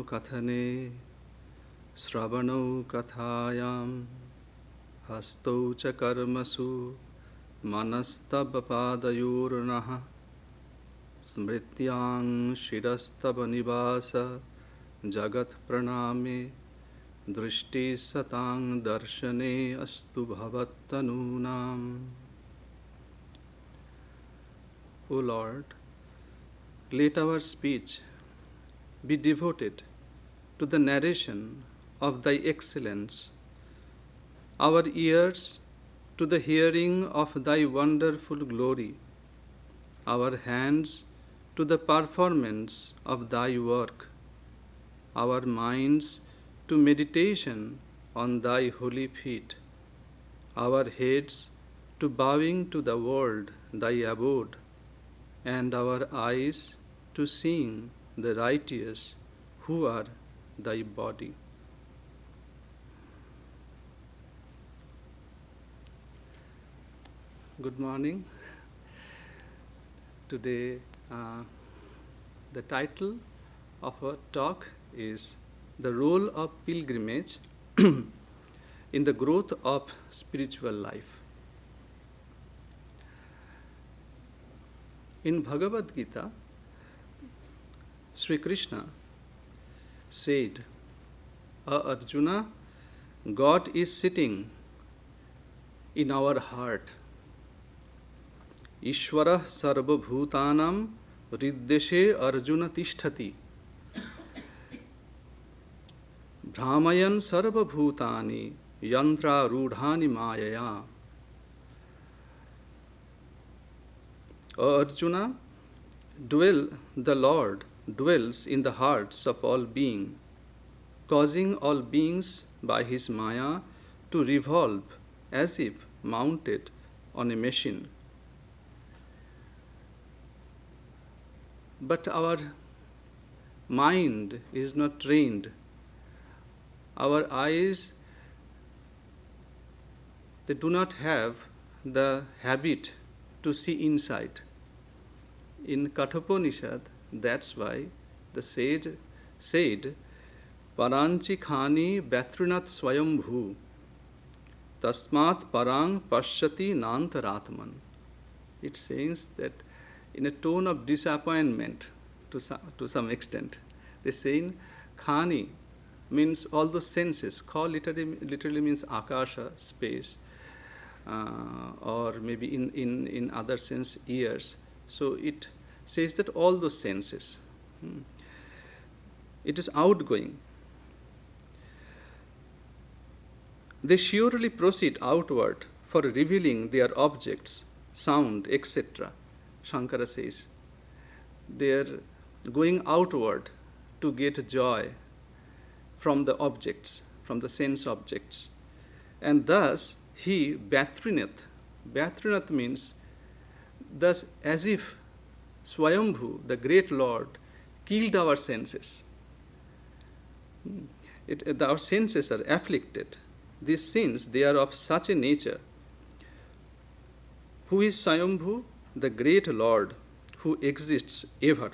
kathane sravanau kathayam hastau cha karmasu manastabapadayornaha smrityang shirastabanivasa jagat praname drishti satang darshane astu bhavattanunam. O Lord, let our speech be devoted to the narration of Thy excellence, our ears to the hearing of Thy wonderful glory, our hands to the performance of Thy work, our minds to meditation on Thy holy feet, our heads to bowing to the world, Thy abode, and our eyes to seeing the righteous who are Thy body. Good morning. Today, the title of our talk is The Role of Pilgrimage in the Growth of Spiritual Life. In Bhagavad Gita, Sri Krishna said, Arjuna, God is sitting in our heart. Ishvara sarva bhutanam riddeshe Arjuna tisthati. Brahmayan sarva bhutani yantra rudhani mayaya. O Arjuna, the Lord dwells in the hearts of all beings, causing all beings by His Maya to revolve as if mounted on a machine. But our mind is not trained. Our eyes, they do not have the habit to see inside. In Kathopanishad, that's why the sage said, Paranchi khani batrinat swayambhu tasmat parang pashyati nantaratman. It says that in a tone of disappointment to some extent. They're saying khani means all those senses. Kha literally means akasha, space, or maybe in other sense, ears. So it says that all those senses. It is outgoing. They surely proceed outward for revealing their objects, sound, etc. Shankara says, they are going outward to get joy from the objects, from the sense objects. And thus, he batrinat. Batrinat means, thus as if Swayambhu, the great Lord, killed our senses. Our senses are afflicted. These sins, they are of such a nature. Who is Swayambhu? The great Lord who exists ever.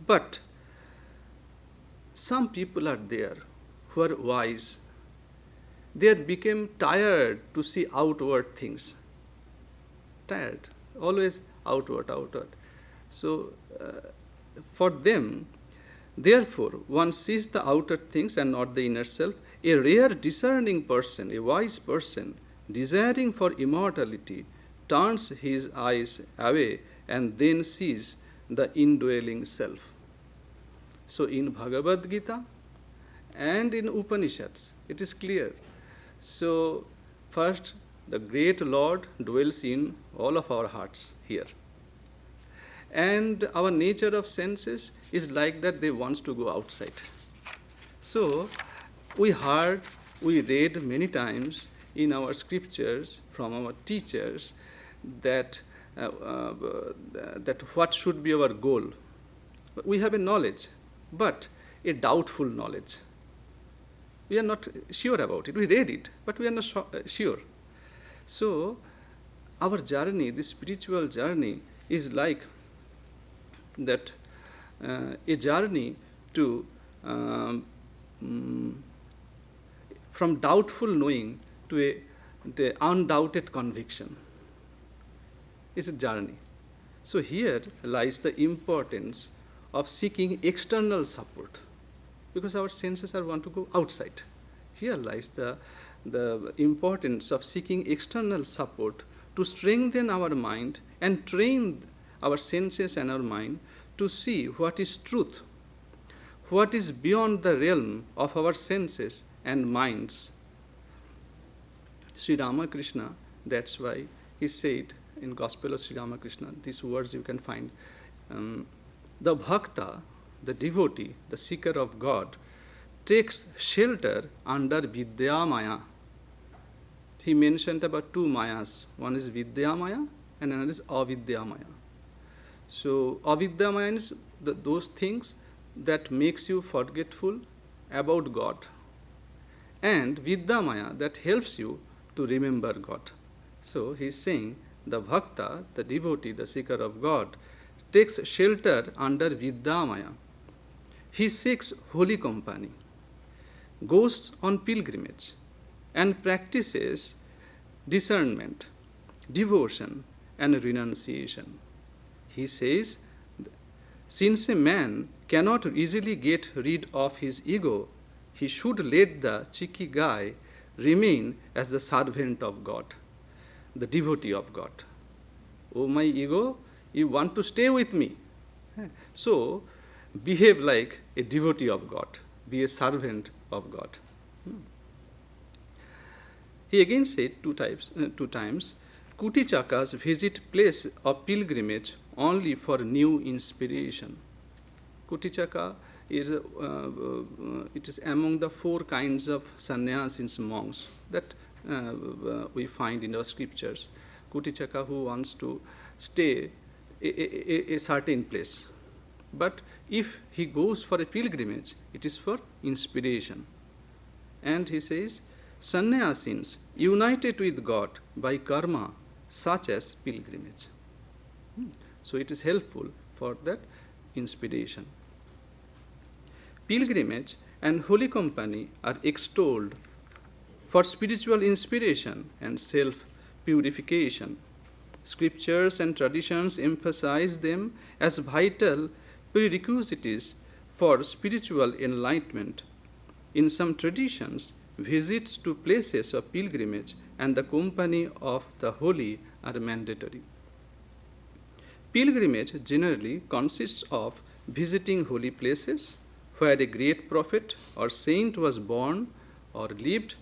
But some people are there who are wise. They have become tired to see outward things. Tired, always outward. So for them, therefore, one sees the outer things and not the inner self. A rare discerning person, a wise person, desiring for immortality, turns his eyes away and then sees the indwelling self. So in Bhagavad Gita and in Upanishads, it is clear. So first, the great Lord dwells in all of our hearts here. And our nature of senses is like that they want to go outside. So we read many times in our scriptures from our teachers that what should be our goal. We have a knowledge, but a doubtful knowledge. We are not sure about it. We read it, but we are not sure. So our journey, the spiritual journey, is like that a journey to from doubtful knowing to the undoubted conviction. It's a journey. So here lies the importance of seeking external support, because our senses are want to go outside. Here lies the importance of seeking external support to strengthen our mind and train our senses and our mind to see what is truth, what is beyond the realm of our senses and minds. Sri Ramakrishna, that's why he said in Gospel of Sri Ramakrishna, these words you can find, the bhakta, the devotee, the seeker of God, takes shelter under Vidya Maya. He mentioned about two Mayas. One is Vidya Maya and another is Avidya Maya. So Avidya Maya is those things that makes you forgetful about God, and Vidya Maya that helps you to remember God. So he is saying the bhakta, the devotee, the seeker of God, takes shelter under Vidya Maya. He seeks holy company, goes on pilgrimage, and practices discernment, devotion, and renunciation. He says, since a man cannot easily get rid of his ego, he should let the cheeky guy remain as the servant of God, the devotee of God. Oh, my ego, you want to stay with me. So, behave like a devotee of God, be a servant of God. He again said two times, Kutichakas visit place of pilgrimage only for new inspiration. Kutichaka is it is among the four kinds of sannyasis, monks that we find in our scriptures. Kutichaka who wants to stay a certain place. But if he goes for a pilgrimage, it is for inspiration. And he says, sannyasins united with God by karma, such as pilgrimage. So it is helpful for that inspiration. Pilgrimage and holy company are extolled for spiritual inspiration and self-purification. Scriptures and traditions emphasize them as vital prerequisites for spiritual enlightenment. In some traditions, visits to places of pilgrimage and the company of the holy are mandatory. Pilgrimage generally consists of visiting holy places where a great prophet or saint was born or lived,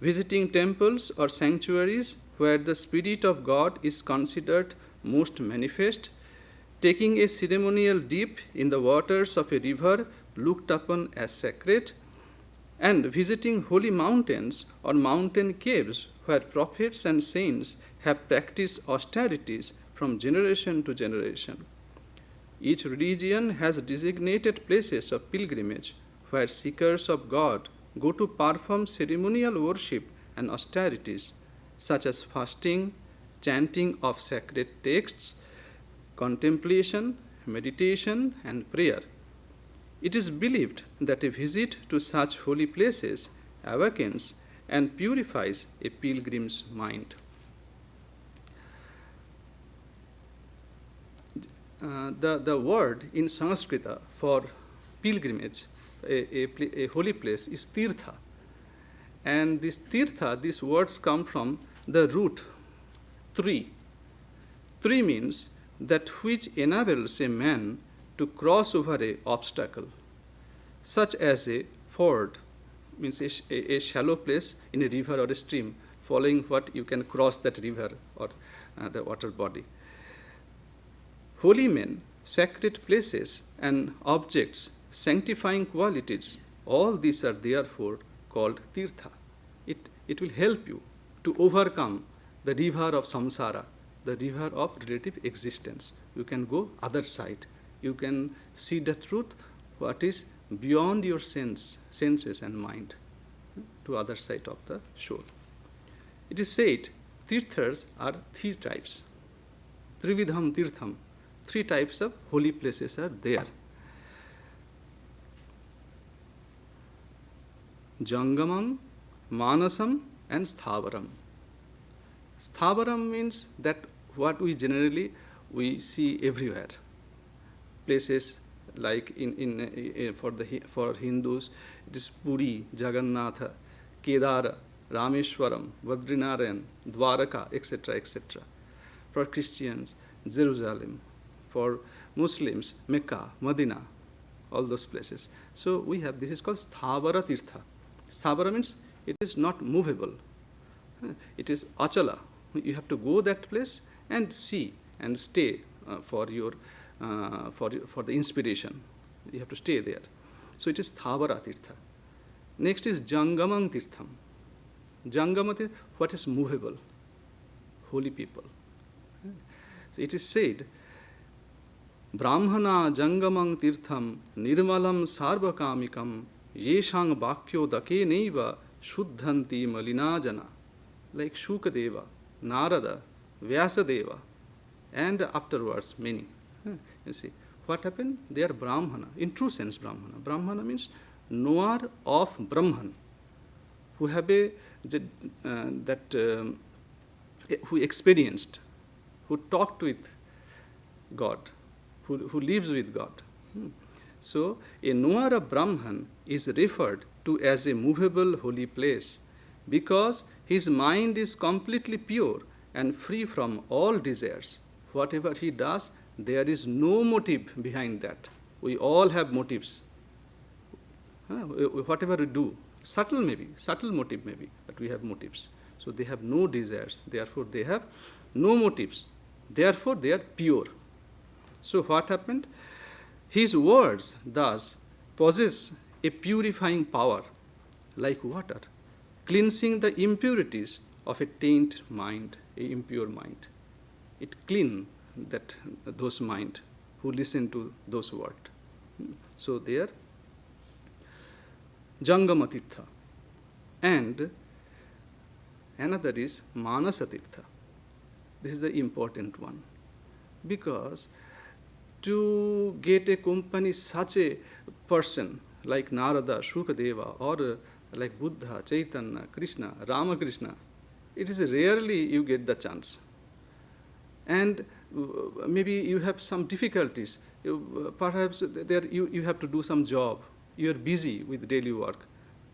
visiting temples or sanctuaries where the Spirit of God is considered most manifest, taking a ceremonial dip in the waters of a river looked upon as sacred, and visiting holy mountains or mountain caves where prophets and saints have practiced austerities from generation to generation. Each religion has designated places of pilgrimage where seekers of God go to perform ceremonial worship and austerities, such as fasting, chanting of sacred texts, contemplation, meditation, and prayer. It is believed that a visit to such holy places awakens and purifies a pilgrim's mind. The word in Sanskrit for pilgrimage, a holy place, is tirtha. And this tirtha, these words come from the root tri. Tri means that which enables a man to cross over an obstacle, such as a ford, means a shallow place in a river or a stream, following what you can cross that river or the water body. Holy men, sacred places, and objects, sanctifying qualities, all these are therefore called tirtha. It will help you to overcome the river of samsara, the river of relative existence. You can go other side. You can see the truth, what is beyond your senses and mind, to other side of the shore. It is said, tirthas are three types. Trividham tirtham. Three types of holy places are there. Jangamam, Manasam, and Sthavaram. Sthavaram means that what we generally we see everywhere. Places like for Hindus, it is Puri, Jagannatha, Kedara, Rameshwaram, Vadrinarayan, Dwaraka, etc., etc. For Christians, Jerusalem. For Muslims, Mecca, Medina, all those places. So we have, this is called Sthavara Tirtha. Sthavara means it is not movable. It is achala. You have to go that place and see and stay for the inspiration. You have to stay there. So it is Sthavara Tirtha. Next is Jangamam Tirtham. Jangamam, what is movable? Holy people. So it is said, Brahmana Jangamam Tirtham Nirmalam Sarvakamikam Yeshang Bhakyo Dake Neva Shuddhanti Malina Jana. Like Shukadeva, Narada, Vyasadeva, and afterwards many. You see, what happened? They are Brahmana, in true sense Brahmana. Brahmana means knower of Brahman, who have who experienced, who talked with God, who lives with God. So, a knower of Brahman is referred to as a movable holy place because his mind is completely pure and free from all desires. Whatever he does, there is no motive behind that. We all have motives. Whatever we do, subtle motive maybe, but we have motives. So they have no desires, therefore they have no motives. Therefore they are pure. So what happened? His words thus possess a purifying power like water, cleansing the impurities of a tainted mind, a impure mind. It cleans those mind who listen to those words. So they are Jangamatirtha. And another is Manasatirtha. This is the important one. Because to get a company such a person like Narada, Shukadeva, or like Buddha, Chaitanya, Krishna, Ramakrishna, it is rarely you get the chance. And maybe you have some difficulties. Perhaps you have to do some job. You are busy with daily work.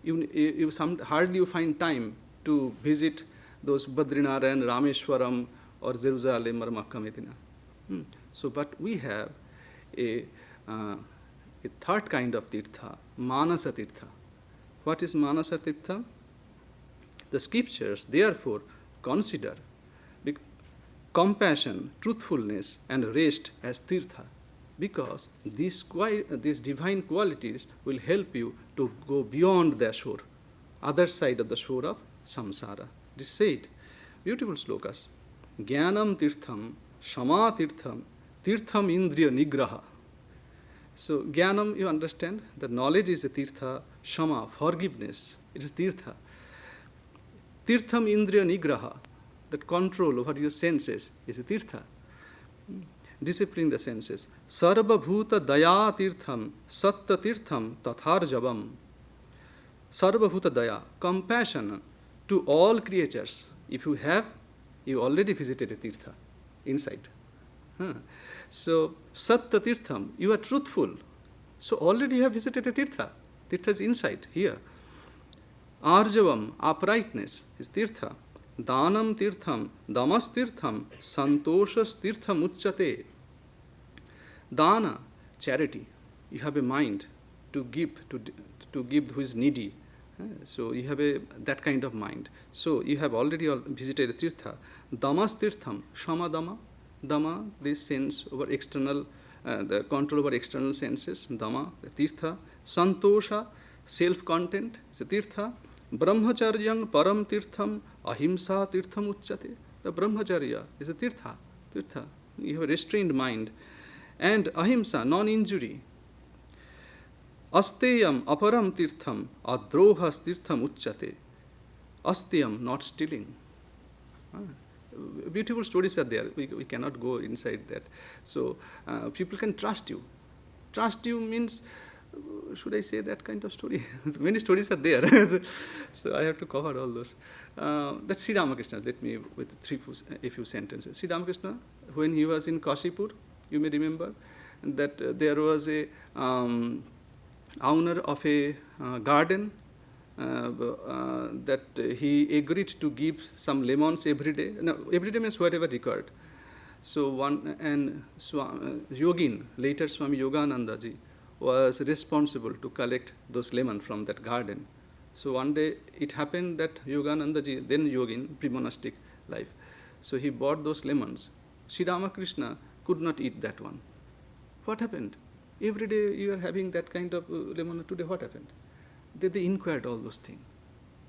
Hardly you find time to visit those Badrinarayan, Rameshwaram, or Jerusalem or Makkah, Medina. So, but we have a third kind of tirtha, Manasa Tirtha. What is Manasa Tirtha? The scriptures, therefore, consider compassion, truthfulness, and rest as tirtha, because these divine qualities will help you to go beyond the shore, other side of the shore of samsara. It is said, beautiful slokas, Jnanam Tirtham, Shama Tirtham, Tirtham Indriya Nigraha. So, Jnanam, you understand, the knowledge is a tirtha, Shama, forgiveness, it is tirtha. Tirtham Indriya Nigraha, that control over your senses, is a tirtha. Discipline the senses. Sarva Bhuta Daya Tirtham, Satta Tirtham, Tatharjavam. Sarva Bhuta Daya, compassion to all creatures. If you have, you already visited a tirtha inside. So, Satta Tirtham, you are truthful. So, already you have visited a tirtha. Tirtha is inside, here. Arjavam, uprightness, is tirtha. Danam Tirtham, Damas Tirtham, Santoshas Tirtham Uchate. Dana, charity. You have a mind to give who is needy. So you have that kind of mind. So you have already visited a tirtha. Damas Tirtham, Shama Dama. Dama, this sense over external, the control over external senses. Dama, the tirtha. Santosha, self-content, is a tirtha. Brahmacharyang param tirtham ahimsa tirtham uchyate. The brahmacharya is a tirtha. You have a restrained mind. And ahimsa, non-injury. Asteyam aparam tirtham adrohas tirtham uchyate. Asteyam, not stealing. Beautiful stories are there. We cannot go inside that. So people can trust you. Trust you means should I say that kind of story? Many stories are there, so I have to cover all those. That's Sri Ramakrishna. Let me with a few sentences. Sri Ramakrishna, when he was in Kashipur, you may remember that there was a owner of a garden that he agreed to give some lemons every day. No, every day means whatever required. So Yogin, later Swami Yogananda ji, was responsible to collect those lemons from that garden. So one day it happened that Yogananda ji, then Yogin, pre-monastic life, so he bought those lemons. Sri Ramakrishna could not eat that one. What happened? Every day you are having that kind of lemon. Today what happened? They inquired all those things.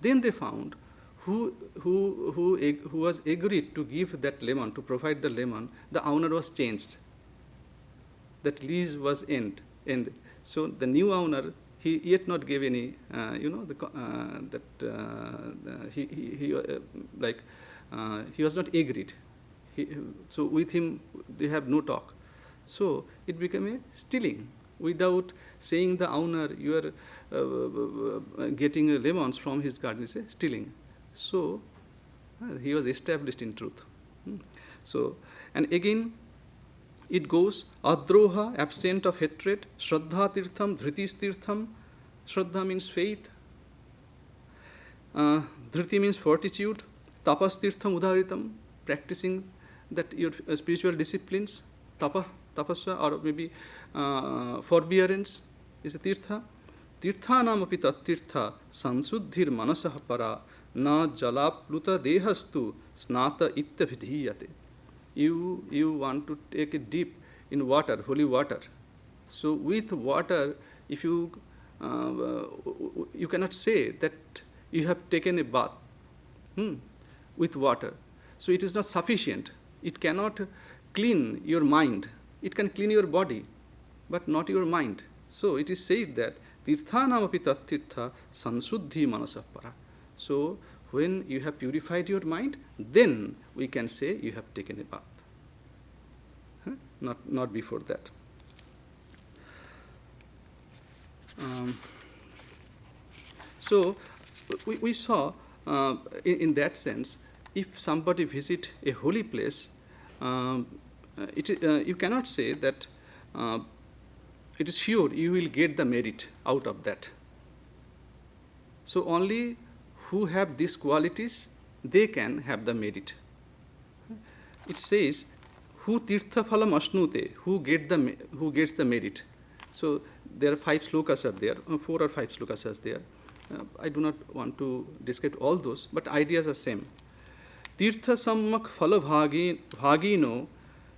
Then they found who was agreed to give that lemon, to provide the lemon, the owner was changed. That lease was ended. So the new owner, he yet not gave any, he was not agreed. So with him, they have no talk. So it became a stealing. Without saying the owner, you are getting lemons from his garden, it's a stealing. So he was established in truth. So, and again, it goes, adroha, absent of hatred, shraddha tirtham, dhritis tirtham. Shraddha means faith, dhriti means fortitude, tapas tirtham udharitam, practicing that your spiritual disciplines, tapasya, or maybe forbearance is a tirtha. Tirthanam api tat tirtha sansuddhir manasah para na jalapluta dehastu snata itta vidhiyate. You want to take a dip in water, holy water. So with water, if you cannot say that you have taken a bath with water. So it is not sufficient. It cannot clean your mind. It can clean your body, but not your mind. So it is said that tirthanam api tat tirtha sansuddhi manasah para. So when you have purified your mind, then we can say you have taken a bath. Not before that. So we saw in that sense, if somebody visit a holy place, you cannot say that it is sure you will get the merit out of that. So only who have these qualities, they can have the merit. It says, who tirtha phalam asnute, who gets the merit. So there are 5 slokas are there, 4 or 5 slokas are there. I do not want to describe all those, but ideas are same. Tirtha sammak phala bhagino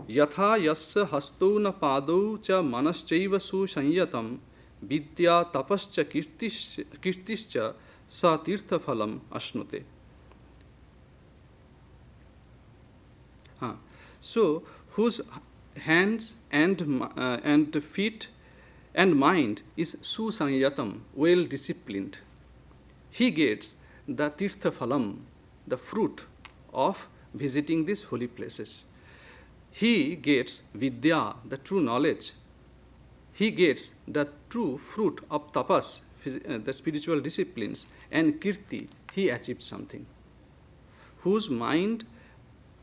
yatha yasya hasto na pado cha manaschaiva su sanyatam vidya tapascha kirtischa sa tirtha phalam asnute. So whose hands and feet and mind is susanyatam, well disciplined, he gets the tirtha phalam, the fruit of visiting these holy places. He gets vidya, the true knowledge. He gets the true fruit of tapas, the spiritual disciplines, and kirti, he achieved something. Whose mind,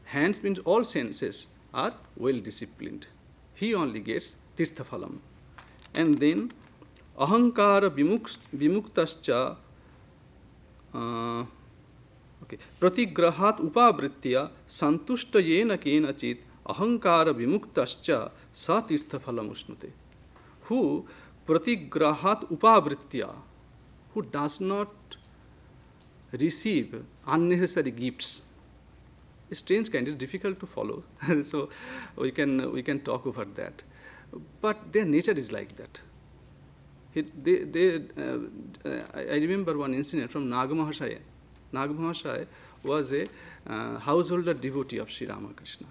hands means all senses are well disciplined. He only gets tirtha phalam. And then ahankara vimuktascha pratigrahat upavritya santushta yena kenachit ahankara vimuktascha sa tirtha phalam usnute. Who pratigrahat upavritya, who does not receive unnecessary gifts. A strange kind, it's difficult to follow. So we can talk over that. But their nature is like that. I remember one incident from Nagamahashaya. Nagamahashaya was a householder devotee of Sri Ramakrishna.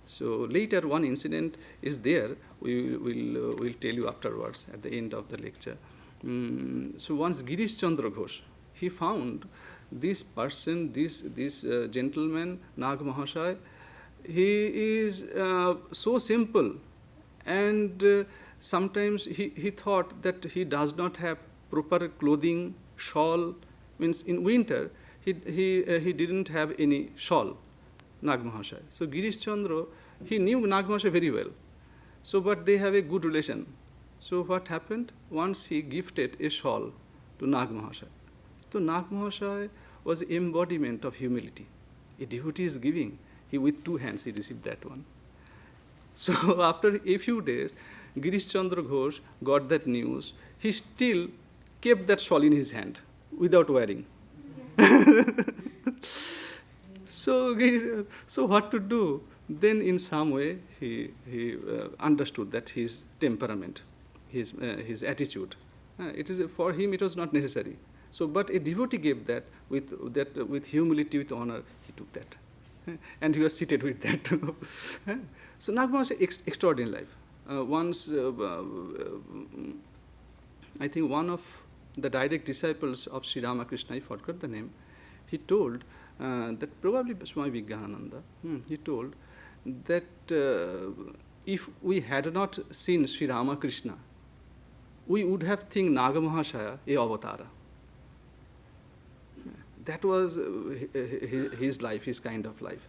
So later one incident is there, we'll tell you afterwards at the end of the lecture. So once Girish Chandra Ghosh, he found this person, this gentleman, Nag Mahashaya, he is so simple and sometimes he thought that he does not have proper clothing, shawl. Means in winter, he didn't have any shawl, Nag Mahashaya. So Girish Chandra, he knew Nag Mahashaya very well. So, but they have a good relation. So what happened? Once he gifted a shawl to Nag Mahashaya. So Nag Mahashaya was the embodiment of humility. A devotee is giving, he with 2 hands he received that one. So after a few days, Girish Chandra Ghosh got that news. He still kept that shawl in his hand without wearing. So what to do? Then in some way he understood that his temperament, his attitude, for him it was not necessary. So, but a devotee gave that with humility, with honor. He took that, and he was seated with that. So Nag Mahashaya extraordinary life. Once, I think one of the direct disciples of Sri Ramakrishna, I forgot the name, he told that probably Swami Vijnananda, he told that if we had not seen Sri Ramakrishna, we would have think Naga Mahashaya a avatara. That was his life, his kind of life.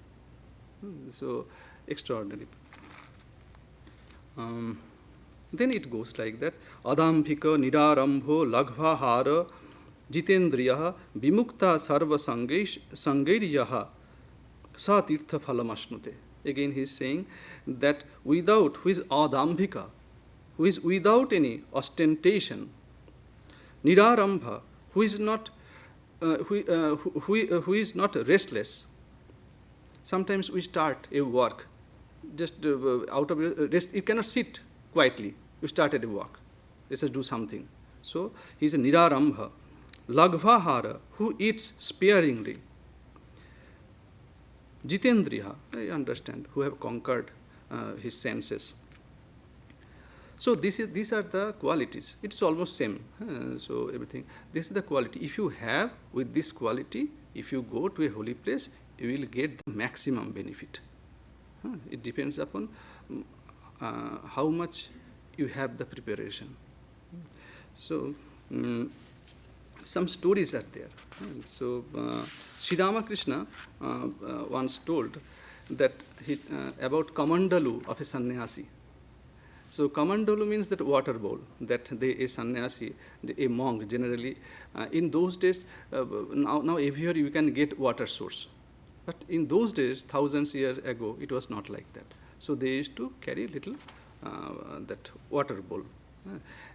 So extraordinary. Then it goes like that. Adambhika nirarambho laghvahara jitendriyaha vimukta sarva sangairiyaha sa tirtha phalamasnute. Again he is saying that without, who is adambhika, who is without any ostentation, nirarambha, who is not who is not restless. Sometimes we start a work just out of rest. You cannot sit quietly. You started a work. Let's just do something. So he is a nirarambha, laghvahara, who eats sparingly. Jitendriya, I understand, who have conquered his senses. So these are the qualities. It's almost same. So everything. This is the quality. If you have with this quality, if you go to a holy place, you will get the maximum benefit. It depends upon how much you have the preparation. So some stories are there. So Sri Ramakrishna once told that about kamandalu of a sannyasi. So kamandalu means that water bowl that a sannyasi, a monk generally, in those days, now everywhere you can get water source. But in those days, thousands years ago, it was not like that. So they used to carry little that water bowl.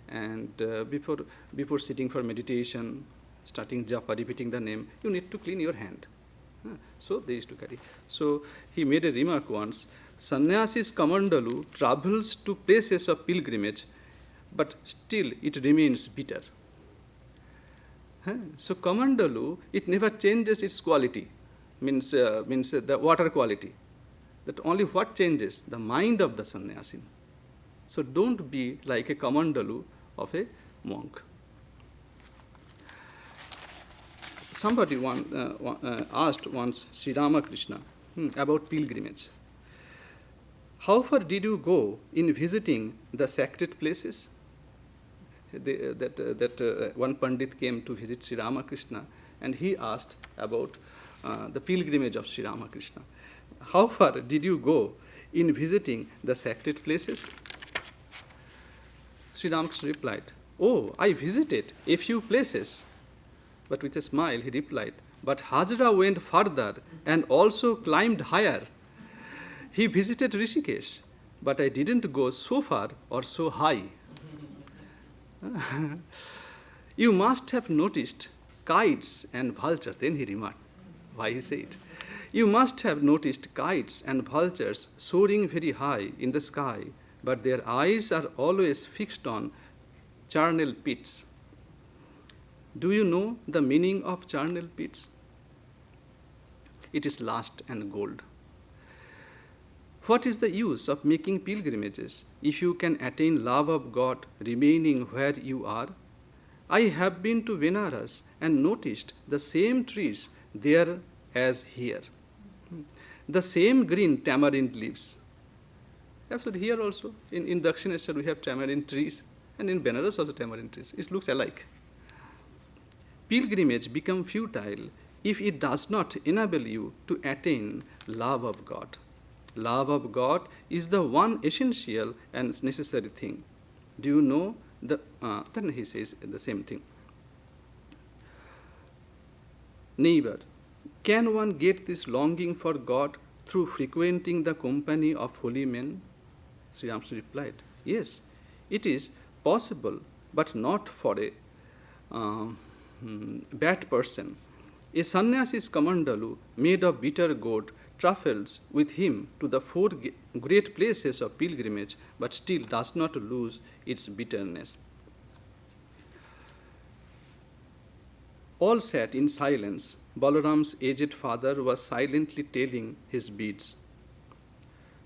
And before sitting for meditation, starting japa, repeating the name, you need to clean your hand. So they used to carry. So he made a remark once, Sannyasi's kamandalu travels to places of pilgrimage, but still it remains bitter. So kamandalu, it never changes its quality, means the water quality. That only what changes? The mind of the sannyasi. So don't be like a kamandalu of a monk. Somebody asked once Sri Ramakrishna about pilgrimage. How far did you go in visiting the sacred places? One Pandit came to visit Sri Ramakrishna and he asked about the pilgrimage of Sri Ramakrishna. How far did you go in visiting the sacred places? Sri Ramakrishna replied, oh, I visited a few places. But with a smile he replied, but Hajra went further and also climbed higher. He visited Rishikesh, but I didn't go so far or so high. You must have noticed kites and vultures. Then he remarked, why he said, you must have noticed kites and vultures soaring very high in the sky, but their eyes are always fixed on charnel pits. Do you know the meaning of charnel pits? It is lust and gold. What is the use of making pilgrimages if you can attain love of God remaining where you are? I have been to Benares and noticed the same trees there as here, the same green tamarind leaves, Absolutely. Here also, in Dakshineshwar, we have tamarind trees, and in Benares also tamarind trees. It looks alike. Pilgrimage becomes futile if it does not enable you to attain love of God. Love of God is the one essential and necessary thing. Do you know the? Then he says the same thing. Neighbor, can one get this longing for God through frequenting the company of holy men? Sri Ramsha replied, yes, it is possible, but not for a bad person. A sannyasi's kamandalu made of bitter gourd travels with him to the four great places of pilgrimage, but still does not lose its bitterness. All sat in silence. Balaram's aged father was silently telling his beads.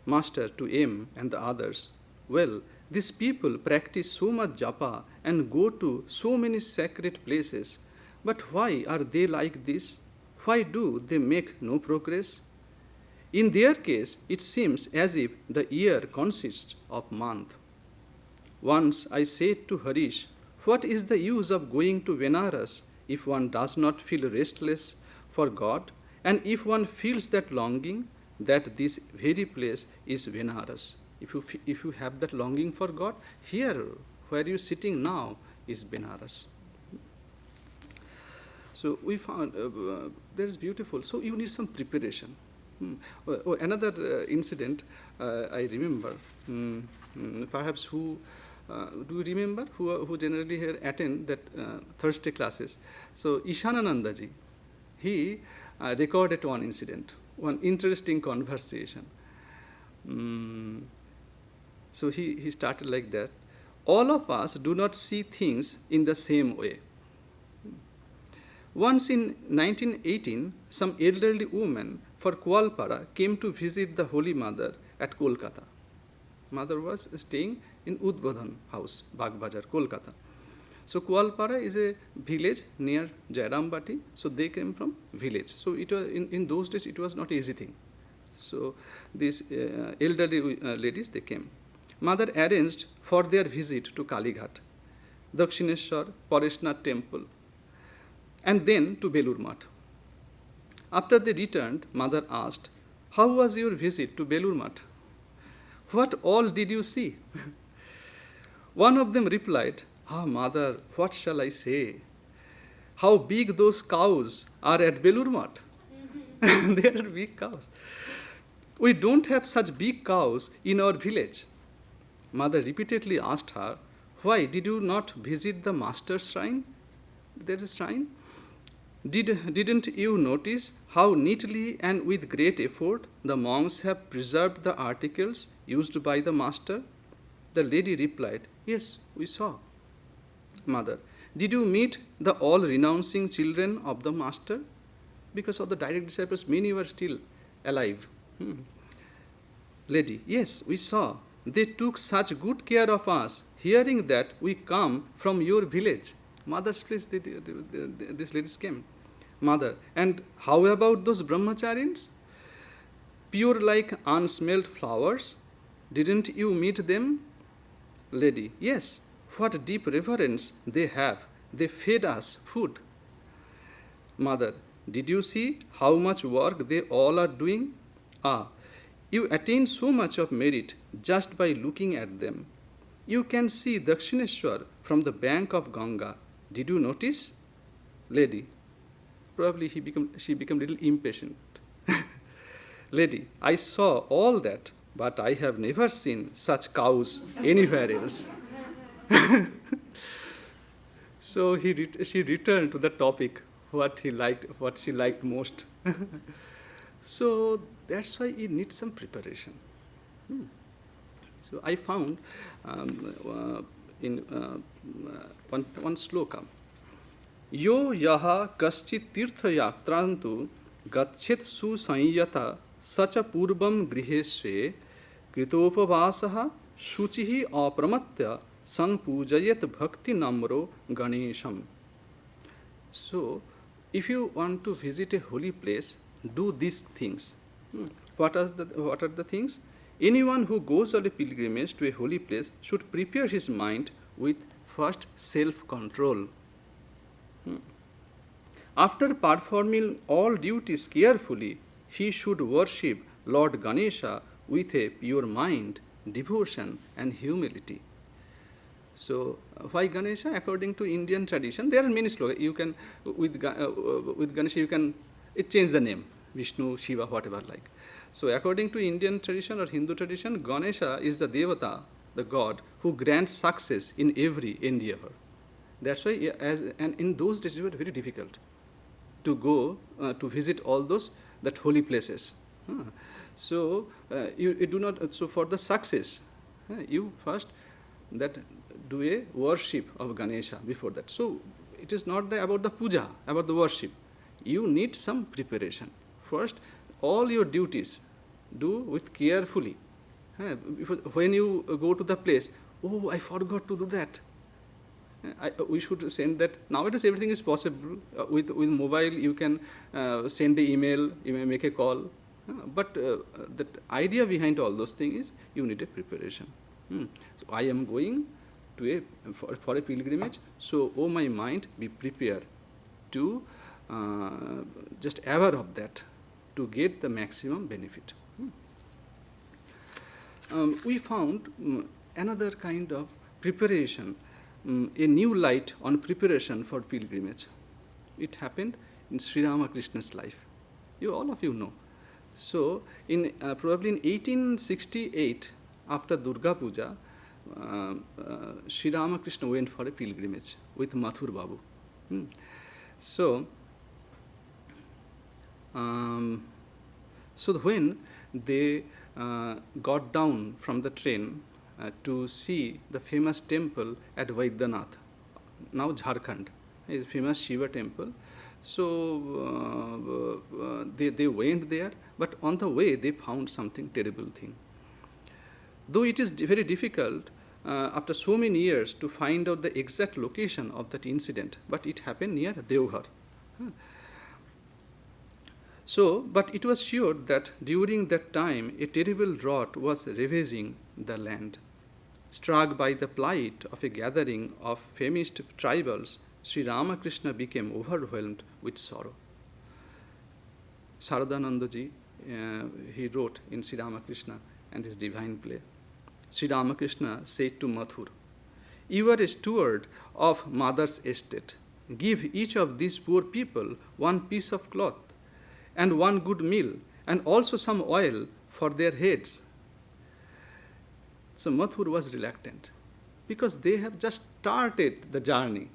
Master to M and the others, well, these people practice so much japa and go to so many sacred places, but why are they like this? Why do they make no progress? In their case, it seems as if the year consists of months. Once I said to Harish, what is the use of going to Benares if one does not feel restless for God, and if one feels that longing, that this very place is Benares. If you have that longing for God, here, where you are sitting now, is Benares. So we found there is beautiful. So you need some preparation. Another incident I remember. Perhaps who do you remember who generally here attend that Thursday classes? So Ishanananda ji, he recorded one incident, one interesting conversation. So he started like that. All of us do not see things in the same way. Once in 1918, some elderly woman for Kualpara came to visit the Holy Mother at Kolkata. Mother was staying in Udbodhan house, Bagbazar, Kolkata. So Kualpara is a village near Jairambati. So they came from village. So it was in those days it was not easy thing. So these elderly ladies, they came. Mother arranged for their visit to Kalighat, Dakshineshwar, Pareshnath temple, and then to Belur Math. After they returned, Mother asked, how was your visit to Belur Math? What all did you see? One of them replied, Mother, what shall I say? How big those cows are at Belur Math. They are big cows. We don't have such big cows in our village. Mother repeatedly asked her, why did you not visit the master's shrine? There is a shrine. Didn't you notice how neatly and with great effort the monks have preserved the articles used by the master? The lady replied, yes, we saw. Mother, did you meet the all-renouncing children of the master? Because of the direct disciples, many were still alive. Lady, yes, we saw. They took such good care of us, hearing that we come from your village. Mother's place, these ladies came. Mother, and how about those brahmacharis? Pure like unsmelled flowers? Didn't you meet them? Lady, yes, what deep reverence they have. They fed us food. Mother, did you see how much work they all are doing? You attain so much of merit just by looking at them. You can see Dakshineshwar from the bank of Ganga. Did you notice? Lady, probably she became a little impatient. Lady, I saw all that, but I have never seen such cows anywhere else. So she returned to the topic, what she liked most. So that's why you need some preparation. So I found in one sloka, Yo yaha kaschit tirtha yatrantu gachet susanyata sacha purvam grihesve kritopavasaha shuchihi apramatya sanpujayat bhakti namro ganesham. So, if you want to visit a holy place, do these things. What are the things? Anyone who goes on a pilgrimage to a holy place should prepare his mind with first self-control. After performing all duties carefully, he should worship Lord Ganesha with a pure mind, devotion, and humility. So, why Ganesha? According to Indian tradition, there are many slogans. You can, with Ganesha, you can change the name, Vishnu, Shiva, whatever like. So, according to Indian tradition or Hindu tradition, Ganesha is the Devata, the god, who grants success in every endeavor. That's why, and in those days, it was very difficult to go to visit all those that holy places. So you do not. So for the success, you first that do a worship of Ganesha before that. So it is not about the puja, about the worship. You need some preparation. First, all your duties do with carefully. When you go to the place, oh, I forgot to do that. We should send that. Nowadays, everything is possible. With mobile, you can send an email, you may make a call. But the idea behind all those things is you need a preparation. So I am going to for a pilgrimage. So, oh my mind, be prepared to just aware of that to get the maximum benefit. We found another kind of preparation. A new light on preparation for pilgrimage. It happened in Sri Ramakrishna's life. All of you know. So, probably in 1868, after Durga Puja, Sri Ramakrishna went for a pilgrimage with Mathur Babu. So when they got down from the train to see the famous temple at Vaidyanath, now Jharkhand, is famous Shiva temple. So they went there, but on the way they found something terrible thing. Though it is very difficult after so many years to find out the exact location of that incident, but it happened near Deoghar. So, but it was sure that during that time a terrible drought was ravaging the land. Struck by the plight of a gathering of famished tribals, Sri Ramakrishna became overwhelmed with sorrow. Saradananda ji, he wrote in Sri Ramakrishna and his divine play. Sri Ramakrishna said to Mathur, "You are a steward of mother's estate. Give each of these poor people one piece of cloth and one good meal and also some oil for their heads." So Mathur was reluctant because they have just started the journey.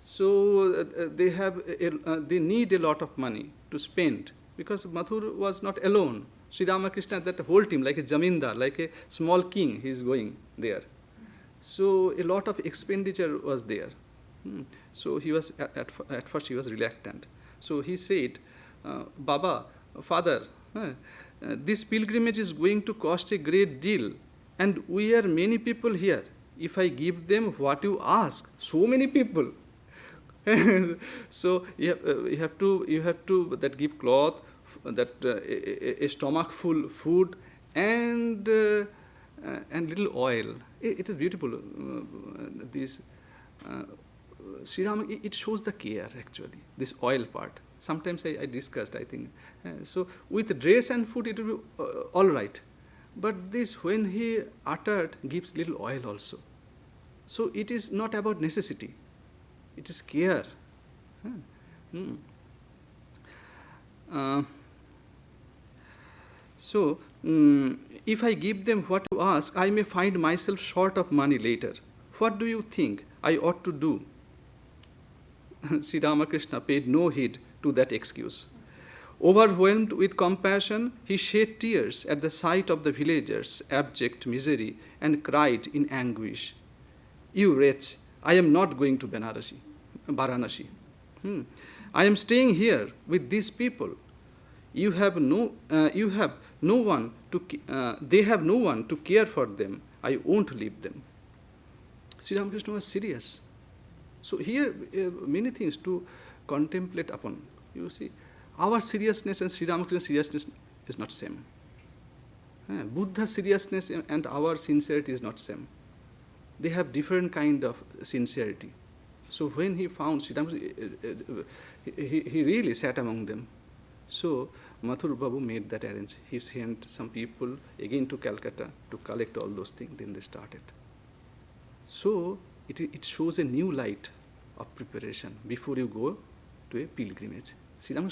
So they need a lot of money to spend because Mathur was not alone. Sri Ramakrishna, that whole team, like a jamindar, like a small king, he is going there. So a lot of expenditure was there. So he was at first he was reluctant. So he said, "Baba, father, this pilgrimage is going to cost a great deal. And we are many people here. If I give them what you ask, so many people." So you have to that give cloth, that a stomach full food, and little oil. It is beautiful. This Sri Rama, it shows the care actually. This oil part. Sometimes I discussed. I think so. With dress and food, it will be all right. But this, when he uttered, gives little oil also. So it is not about necessity. It is care. So, if I give them what you ask, I may find myself short of money later. What do you think I ought to do? Sri Ramakrishna paid no heed to that excuse. Overwhelmed with compassion, he shed tears at the sight of the villagers' abject misery and cried in anguish, "You wretch, I am not going to Varanasi. I am staying here with these people. They have no one to care for them. I won't leave them." Sri Ramakrishna was serious. So here, many things to contemplate upon. You see, our seriousness and Sri Ramakrishna's seriousness is not same. Buddha's seriousness and our sincerity is not same. They have different kind of sincerity. So when he found Siddham, he really sat among them. So Mathur Babu made that arrange. He sent some people again to Calcutta to collect all those things. Then they started. So it shows a new light of preparation before you go to a pilgrimage. Siddham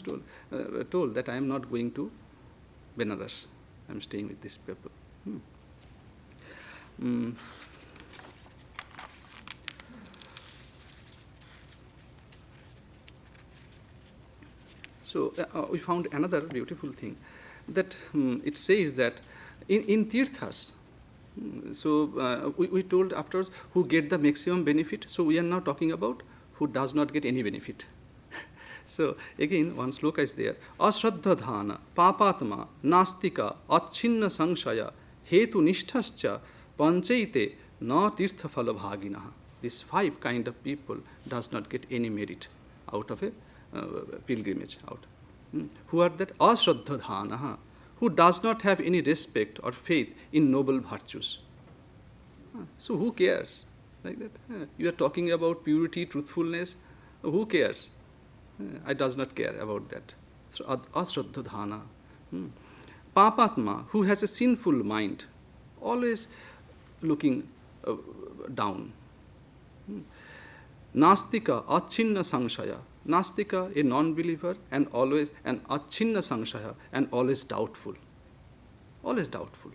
told that I am not going to Benares. I am staying with these people. So we found another beautiful thing, that it says that in tirthas, we told afterwards who get the maximum benefit. So we are now talking about who does not get any benefit. So again, one sloka is there. Ashraddha dhana, papatma, nastika, achinna samshaya, hetu nishthascha, panchaite, na tirtha phala bhaginaha. These 5 kind of people does not get any merit out of a pilgrimage out. Who are that? Ashraddha dhana, who does not have any respect or faith in noble virtues. So who cares? Like that. You are talking about purity, truthfulness. Who cares? I does not care about that. So ashraddha dhana. Papatma, who has a sinful mind, always looking down. Nastika, achinna samshaya. Nastika, a non-believer, and achinna samshaya, and always doubtful. Always doubtful.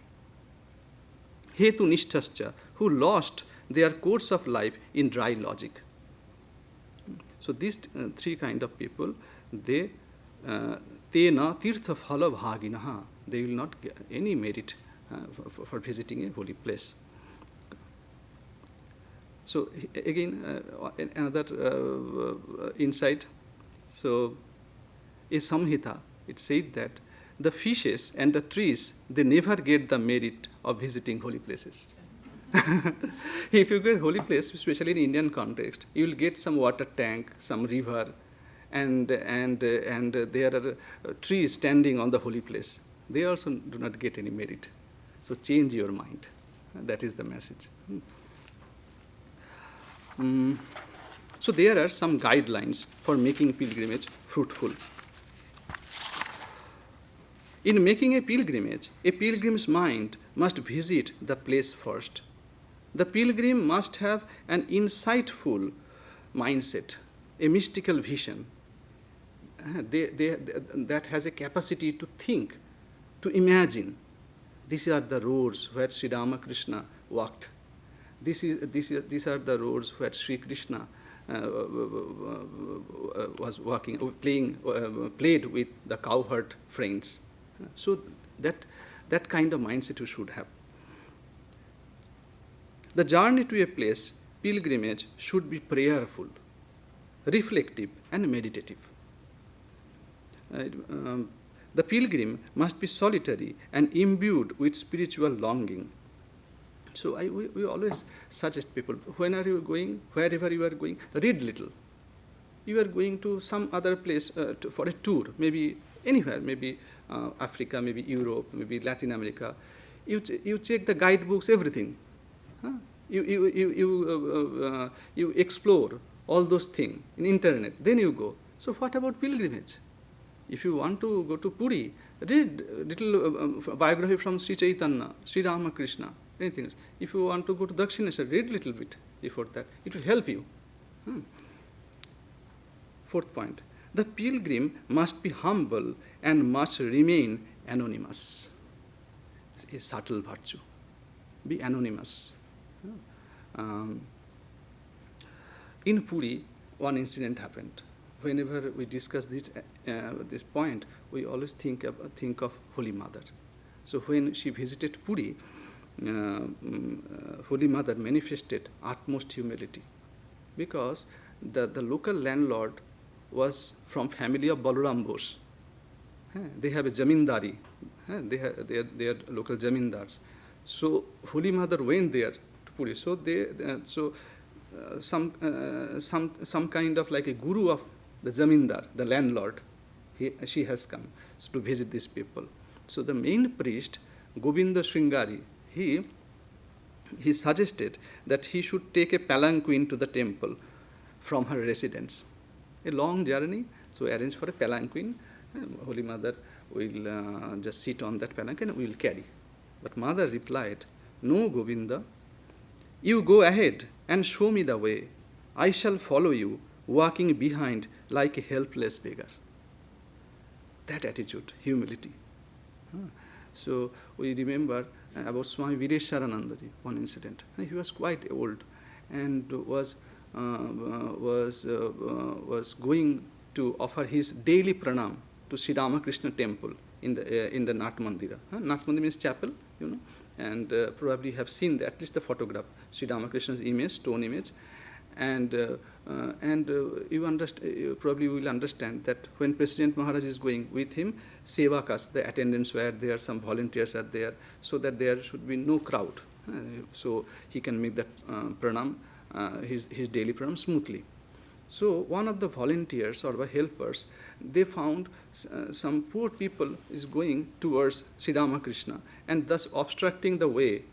Hetu nishthascha, who lost their course of life in dry logic. So these 3 kind of people, they tena tirtha phala bhaginaha, they will not get any merit for visiting a holy place. So again, another insight. So in Samhita, it said that the fishes and the trees, they never get the merit of visiting holy places. If you get holy place, especially in Indian context, you will get some water tank, some river, and there are trees standing on the holy place. They also do not get any merit. So change your mind. That is the message. So there are some guidelines for making pilgrimage fruitful. In making a pilgrim's mind must visit the place first. The pilgrim must have an insightful mindset, a mystical vision that has a capacity to think, to imagine. These are the roads where Sri Ramakrishna walked. These are the roads where Sri Krishna was walking, played with the cowherd friends. So that kind of mindset you should have. The journey to a place, pilgrimage, should be prayerful, reflective, and meditative. The pilgrim must be solitary and imbued with spiritual longing. So we always suggest people, when are you going, wherever you are going, read little. You are going to some other place for a tour, maybe anywhere, maybe Africa, maybe Europe, maybe Latin America. You check the guidebooks, everything. You explore all those things in internet, then you go. So what about pilgrimage? If you want to go to Puri, read little biography from Sri Chaitanya, Sri Ramakrishna, anything else. If you want to go to Dakshineshwar, read little bit before that. It will help you. 4th point. The pilgrim must be humble and must remain anonymous. It's a subtle virtue. Be anonymous. In Puri, one incident happened. Whenever we discuss this point, we always think of Holy Mother. So when she visited Puri, Holy Mother manifested utmost humility, because the local landlord was from family of Balaram Bose. They have a jamindari. They are local jamindars. So Holy Mother went there to Puri. So some kind of like a guru of the jamindar, the landlord, she has come to visit these people. So the main priest Govinda Sringari, he suggested that he should take a palanquin to the temple from her residence. A long journey, so arrange for a palanquin. Holy Mother will just sit on that palanquin and we will carry. But Mother replied, "No, Govinda, you go ahead and show me the way. I shall follow you, walking behind like a helpless beggar." That attitude, humility. So we remember about Swami Videsharananda, one incident. He was quite old and was going to offer his daily pranam to Sri Ramakrishna temple in the Nat Mandira. Nat Mandira means chapel, and probably have seen at least the photograph, Sri Ramakrishna's image, stone image. And you probably will understand that when President Maharaj is going with him, sevakas, the attendants were there, some volunteers are there, so that there should be no crowd. So he can make that pranam, his daily pranam smoothly. So one of the volunteers or the helpers, they found some poor people is going towards Sri Ramakrishna and thus obstructing the way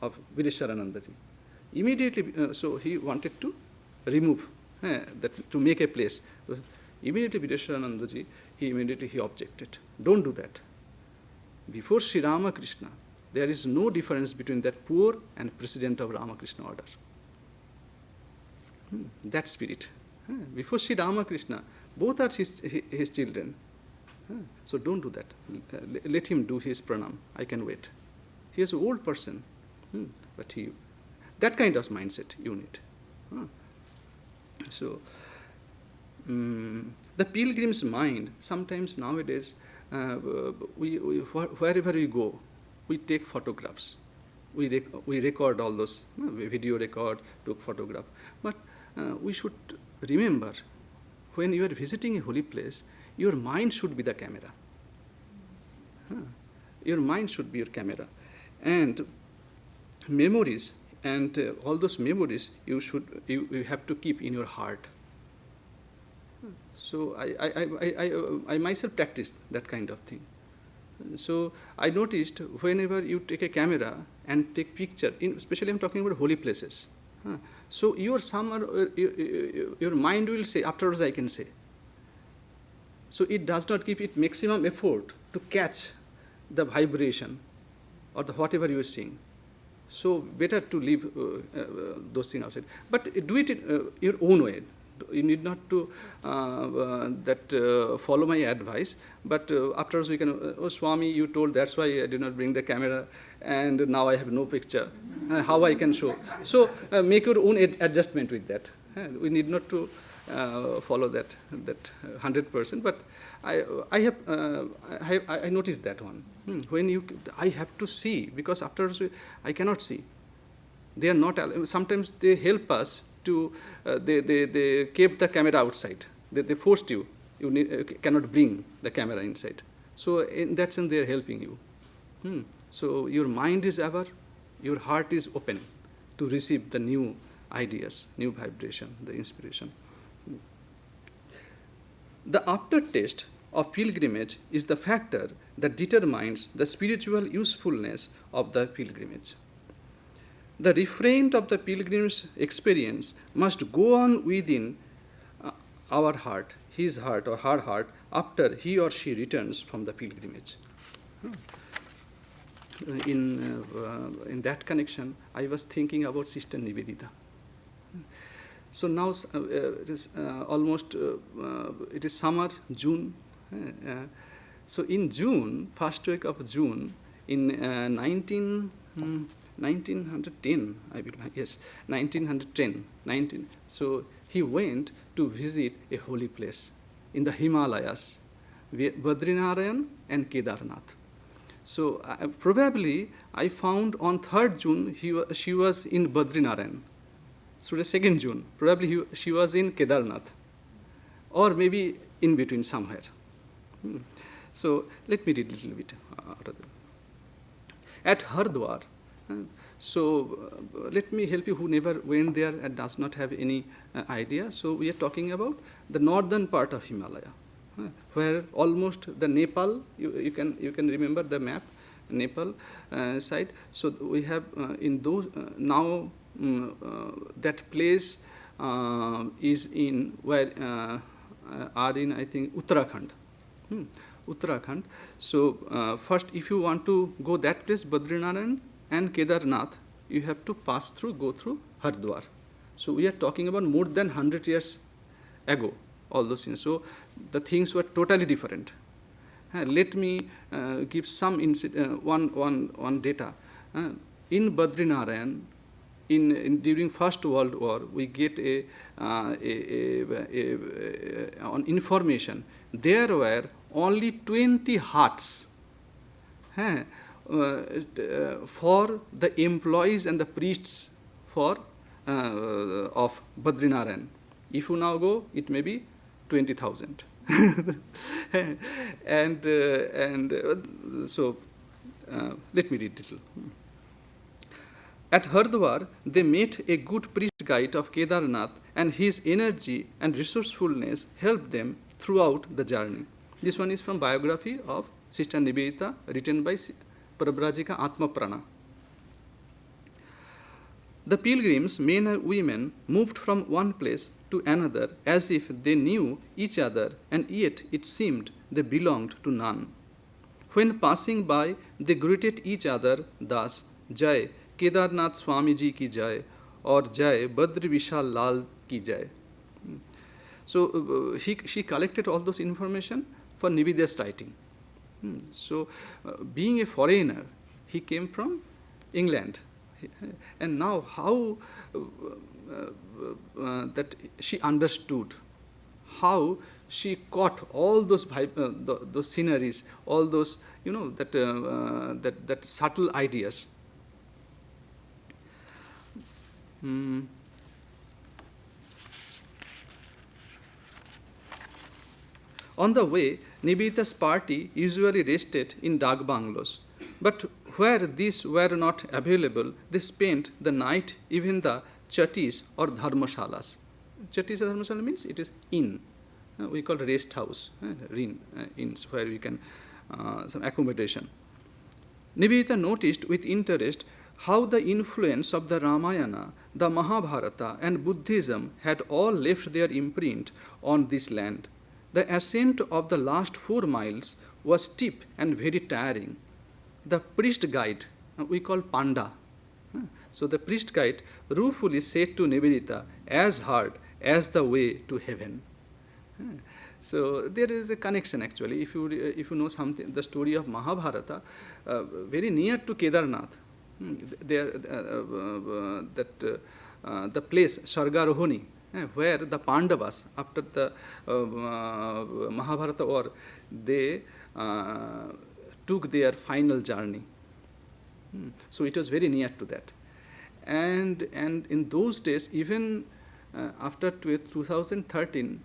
of Videsharanandaji. Immediately, so he wanted to remove that, to make a place. Immediately, Videsharanandaji, he objected. Don't do that. Before Sri Ramakrishna, there is no difference between that poor and president of Ramakrishna order. That spirit. Before Sri Ramakrishna, both are his children. So don't do that. Let him do his pranam. I can wait. He is an old person, but that kind of mindset you need. So the pilgrim's mind, sometimes nowadays, wherever we go, we take photographs. We record all those, video record, took photograph. But we should remember, when you are visiting a holy place, your mind should be the camera. Your mind should be your camera. And memories, and all those memories you have to keep in your heart. So I myself practiced that kind of thing. So I noticed whenever you take a camera and take picture, especially I'm talking about holy places. So your mind will say, afterwards I can say. So it does not give it maximum effort to catch the vibration or the whatever you are seeing. So better to leave those things outside. But do it your own way. You need not to follow my advice. But afterwards we can, oh Swami, you told, that's why I did not bring the camera, and now I have no picture. How I can show? So make your own adjustment with that. We need not to follow that 100%. But I noticed that one. When I have to see, because afterwards I cannot see. They are not. Sometimes they help us to. They kept the camera outside. They forced you. You cannot bring the camera inside. So in that sense, they are helping you. So your mind is ever, your heart is open to receive the new ideas, new vibration, the inspiration. The aftertaste of pilgrimage is the factor that determines the spiritual usefulness of the pilgrimage. The refrain of the pilgrim's experience must go on within our heart, his heart or her heart, after he or she returns from the pilgrimage. In that connection, I was thinking about Sister Nivedita. So now it is almost, it is summer, June. So in June, first week of June, in 1910, I believe, yes, 1910. So he went to visit a holy place in the Himalayas, Badrinarayan and Kedarnath. So probably I found on 3rd June she was in Badrinarayan. So the 2nd June, probably she was in Kedarnath, or maybe in between somewhere. So let me read a little bit out of them. At Hardwar, so let me help you who never went there and does not have any idea. So we are talking about the northern part of Himalaya, where almost the Nepal, you can remember the map, Nepal side. So we have in those now that place is in where are in, I think, Uttarakhand. Uttarakhand. So first, if you want to go that place, Badrinaran and Kedarnath, you have to go through Haridwar. So we are talking about more than 100 years ago, all those things. So the things were totally different. Let me give some one data. In Badrinaran, during First World War, we get on information. There were only 20 huts for the employees and the priests of Badrinaran. If you now go, it may be 20,000. So let me read little. At Haridwar, they met a good priest guide of Kedarnath, and his energy and resourcefulness helped them throughout the journey. This one is from biography of Sister Nivedita, written by Parabrajika Atma Prana. The pilgrims, men and women, moved from one place to another as if they knew each other, and yet it seemed they belonged to none. When passing by, they greeted each other thus: Jai Kedarnath Swami Ji ki Jai, or Jai Badri Vishal Lal ki Jai. So she collected all those information for Nivedita's writing. So being a foreigner, he came from England. And now how that she understood, how she caught all those those sceneries, all those, that subtle ideas. On the way, Nivedita's party usually rested in dak bungalows, but where these were not available, they spent the night even the chatis or dharmashalas. Chatis or dharmashala means it is inn. We call rest house, inns where we can some accommodation. Nivedita noticed with interest how the influence of the Ramayana, the Mahabharata, and Buddhism had all left their imprint on this land. The ascent of the last 4 miles was steep and very tiring. The priest guide, we call Panda. So the priest guide ruefully said to Nivedita, as hard as the way to heaven. So there is a connection actually. If you know something, the story of Mahabharata, very near to Kedarnath, there the place Sargarohini, where the Pandavas, after the Mahabharata war, they took their final journey. So it was very near to that. And in those days, even after 2013,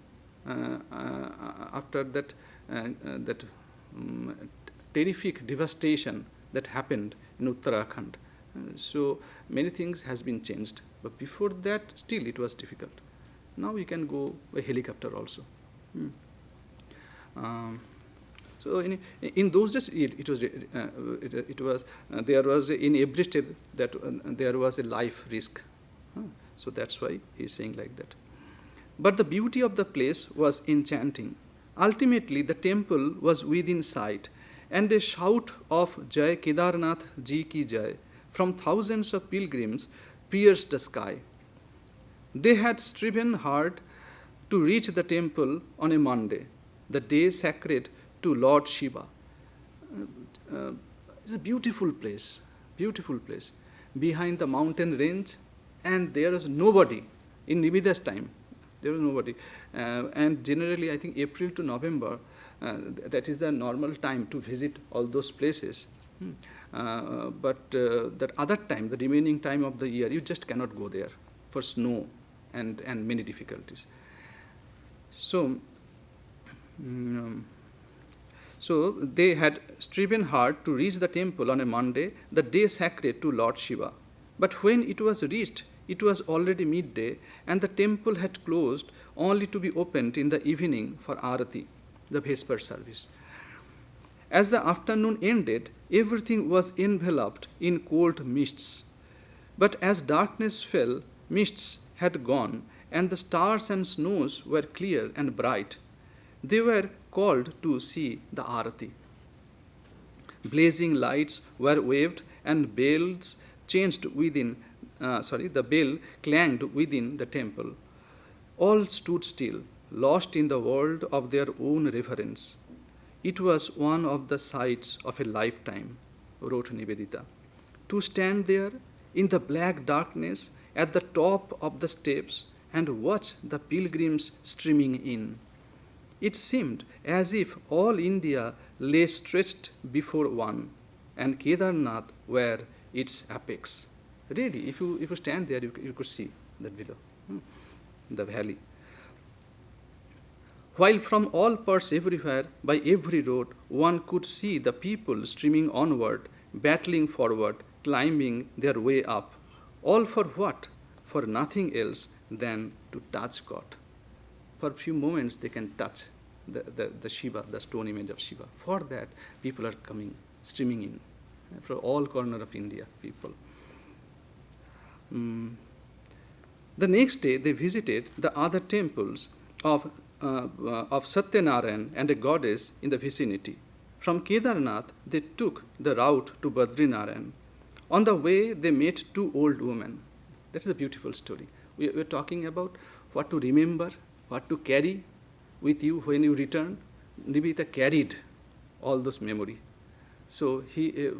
after that terrific devastation that happened in Uttarakhand, so many things has been changed. But before that, still it was difficult. Now we can go by helicopter also. So in those days, it was there was in every step that there was a life risk. So that's why he's saying like that. But the beauty of the place was enchanting. Ultimately, the temple was within sight, and a shout of Jai Kedarnath Ji ki Jai from thousands of pilgrims pierced the sky. They had striven hard to reach the temple on a Monday, the day sacred to Lord Shiva. It's a beautiful place, behind the mountain range, and there is nobody. In Nivedita's time, there was nobody. And generally, I think April to November, that is the normal time to visit all those places. But that other time, the remaining time of the year, you just cannot go there for snow and many difficulties. So they had striven hard to reach the temple on a Monday, the day sacred to Lord Shiva. But when it was reached, it was already midday, and the temple had closed, only to be opened in the evening for Arati, the Vesper service. As the afternoon ended, everything was enveloped in cold mists. But as darkness fell, mists had gone, and the stars and snows were clear and bright. They were called to see the Arati. Blazing lights were waved, and bells changed within. The bell clanged within the temple. All stood still, lost in the world of their own reverence. It was one of the sights of a lifetime, wrote Nivedita. To stand there in the black darkness at the top of the steps and watch the pilgrims streaming in. It seemed as if all India lay stretched before one, and Kedarnath were its apex. Really, if you stand there, you could see that below, the valley. While from all parts everywhere, by every road, one could see the people streaming onward, battling forward, climbing their way up. All for what? For nothing else than to touch God. For a few moments they can touch the Shiva, the stone image of Shiva. For that, people are coming, streaming in, from all corners of India, people. The next day, they visited the other temples of Satyanarayan and a goddess in the vicinity. From Kedarnath, they took the route to Badrinarayan. On the way, they met two old women. That is a beautiful story. We are talking about what to remember, what to carry with you when you return. Nivedita carried all those memory. So he,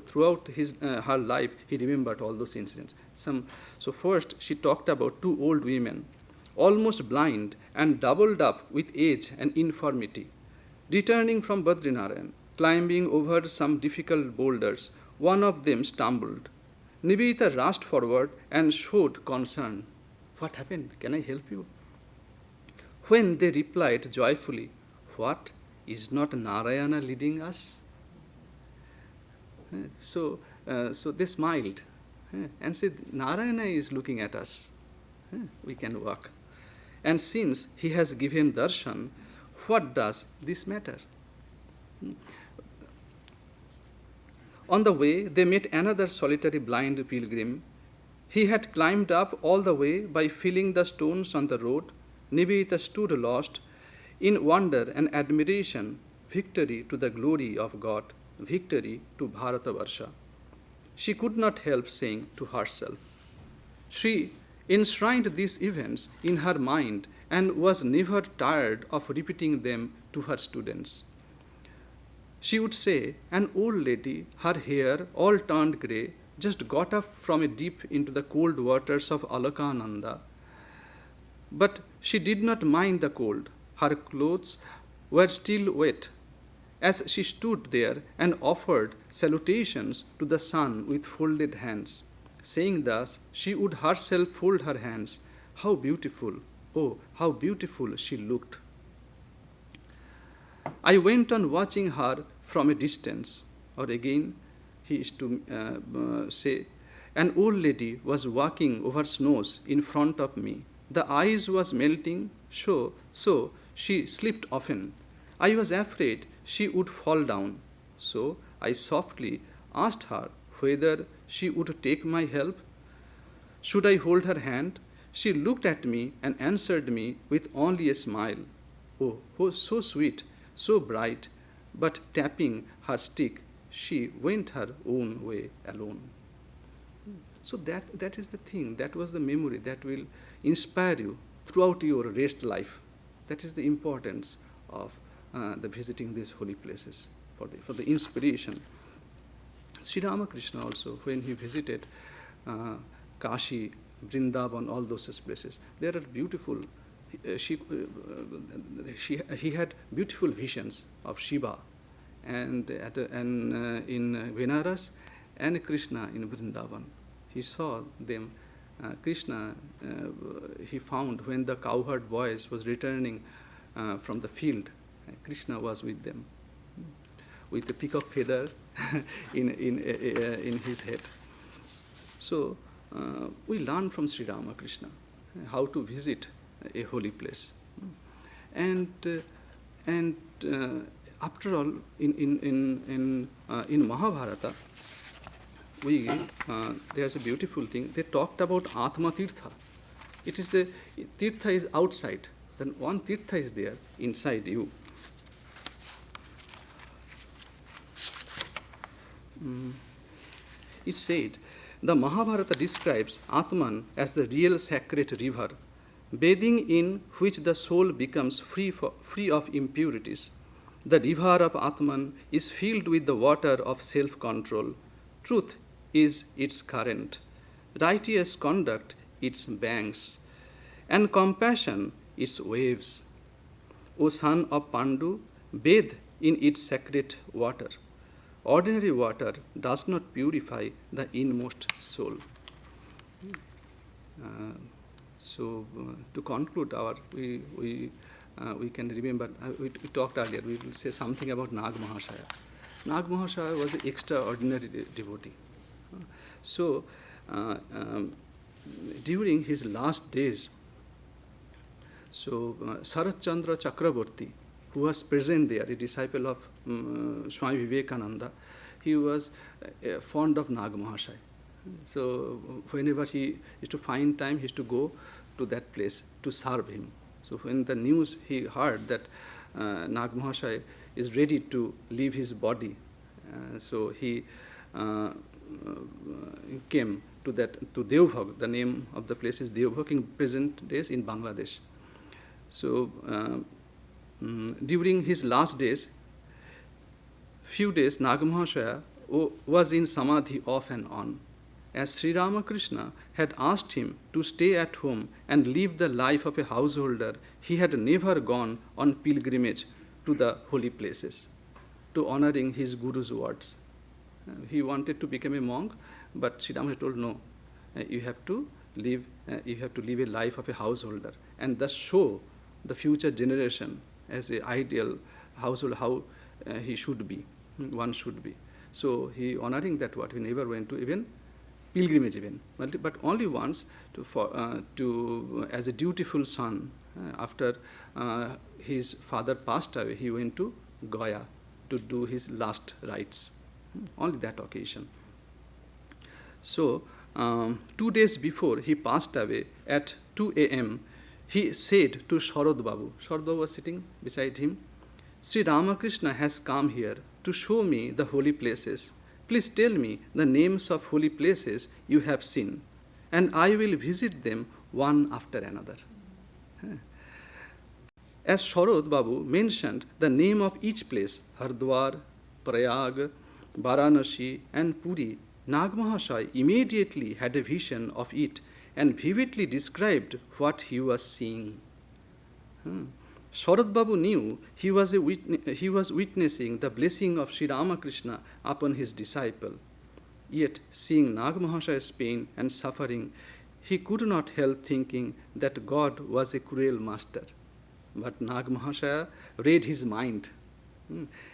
throughout her life, he remembered all those incidents. So first, she talked about two old women, almost blind and doubled up with age and infirmity. Returning from Badrinarayan, climbing over some difficult boulders, one of them stumbled. Nivedita rushed forward and showed concern. What happened? Can I help you? When they replied joyfully, what? Is not Narayana leading us? So they smiled and said, Narayana is looking at us. We can walk. And since he has given darshan, what does this matter? On the way, they met another solitary blind pilgrim. He had climbed up all the way by filling the stones on the road. Nivedita stood lost in wonder and admiration. Victory to the glory of God, victory to Bharatavarsha. She could not help saying to herself. She enshrined these events in her mind and was never tired of repeating them to her students. She would say, an old lady, her hair all turned grey, just got up from a dip into the cold waters of Alakananda. But she did not mind the cold. Her clothes were still wet. As she stood there and offered salutations to the sun with folded hands, saying thus, she would herself fold her hands. How beautiful, oh, how beautiful she looked. I went on watching her from a distance. Or again, he is to say, an old lady was walking over snows in front of me. The ice was melting, so she slipped often. I was afraid she would fall down. So I softly asked her whether she would take my help. Should I hold her hand? She looked at me and answered me with only a smile. Oh, so sweet, so bright, but tapping her stick, she went her own way alone. So that is the thing, that was the memory that will inspire you throughout your rest life. That is the importance of the visiting these holy places for the inspiration. Sri Ramakrishna also, when he visited Kashi, Vrindavan, all those places, there are beautiful. He had beautiful visions of Shiva, and in Benares, and Krishna in Vrindavan. He saw them. Krishna, he found when the cowherd boys was returning from the field, Krishna was with them, with the peacock feather in his head. So we learn from Sri Ramakrishna how to visit a holy place, and after all, in Mahabharata, there's a beautiful thing. They talked about Atma Tirtha. It is the Tirtha is outside. Then one Tirtha is there inside you. It said, the Mahabharata describes Atman as the real sacred river, bathing in which the soul becomes free of impurities. The river of Atman is filled with the water of self-control. Truth is its current, righteous conduct its banks, and compassion its waves. O son of Pandu, bathe in its sacred water. Ordinary water does not purify the inmost soul. To conclude we can remember, we talked earlier, we will say something about Nag Mahashaya. Nag Mahashaya was an extraordinary devotee. During his last days, Sarat Chandra Chakraborty, who was present there, a disciple of Swami Vivekananda, he was fond of Nag Mahashaya. So whenever he used to find time, he used to go to that place to serve him. So when the news he heard that Nag Mahashaya is ready to leave his body, so he came to Deobhag. The name of the place is Deobhag in present days in Bangladesh. So during his last days, few days, Nag Mahashaya was in samadhi off and on. As Sri Ramakrishna had asked him to stay at home and live the life of a householder, he had never gone on pilgrimage to the holy places, to honoring his Guru's words. He wanted to become a monk, but Sri Rama told, no, you have to live a life of a householder, and thus show the future generation as an ideal household how he should be, one should be. So he honoring that word, he never went to even pilgrimage even, but only once as a dutiful son. After his father passed away, he went to Gaya to do his last rites. Only that occasion. So 2 days before he passed away, at 2 a.m., he said to Sharad Babu, Sharad Babu was sitting beside him, Sri Ramakrishna has come here to show me the holy places. Please tell me the names of holy places you have seen, and I will visit them one after another. As Sharad Babu mentioned the name of each place, Hardwar, Prayag, Varanasi, and Puri, Nag Mahashaya immediately had a vision of it and vividly described what he was seeing. Sharad Babu knew he was witnessing the blessing of Sri Ramakrishna upon his disciple. Yet, seeing Nag Mahashaya's pain and suffering, he could not help thinking that God was a cruel master. But Nag Mahashaya read his mind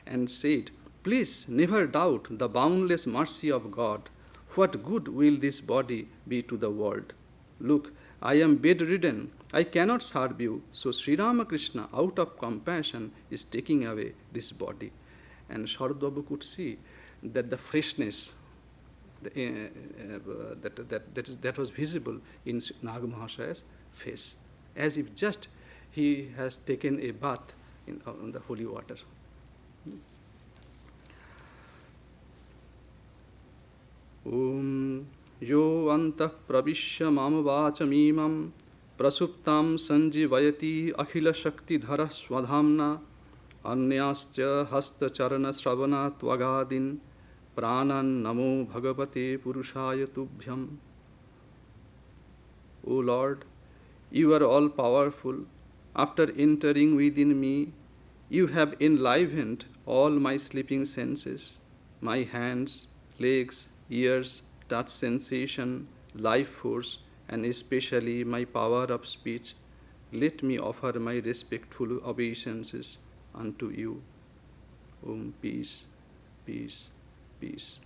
and said, please never doubt the boundless mercy of God. What good will this body be to the world? Look, I am bedridden. I cannot serve you. So Sri Ramakrishna, out of compassion, is taking away this body. And Sharad Babu could see that the freshness that was visible in Nag Mahashaya's face, as if just he has taken a bath on the holy water. Om yo antah pravishya mam vachamimam prasuptam sanjivayati akhila shakti dhara swadhamna anyascha hasta charana sravana tvagadin pranan namo bhagavate purushaya tubhyam. O Lord, you are all powerful. After entering within me, you have enlivened all my sleeping senses, my hands, legs, ears, touch sensation, life force, and especially my power of speech. Let me offer my respectful obeisances unto you. Om, peace, peace, peace.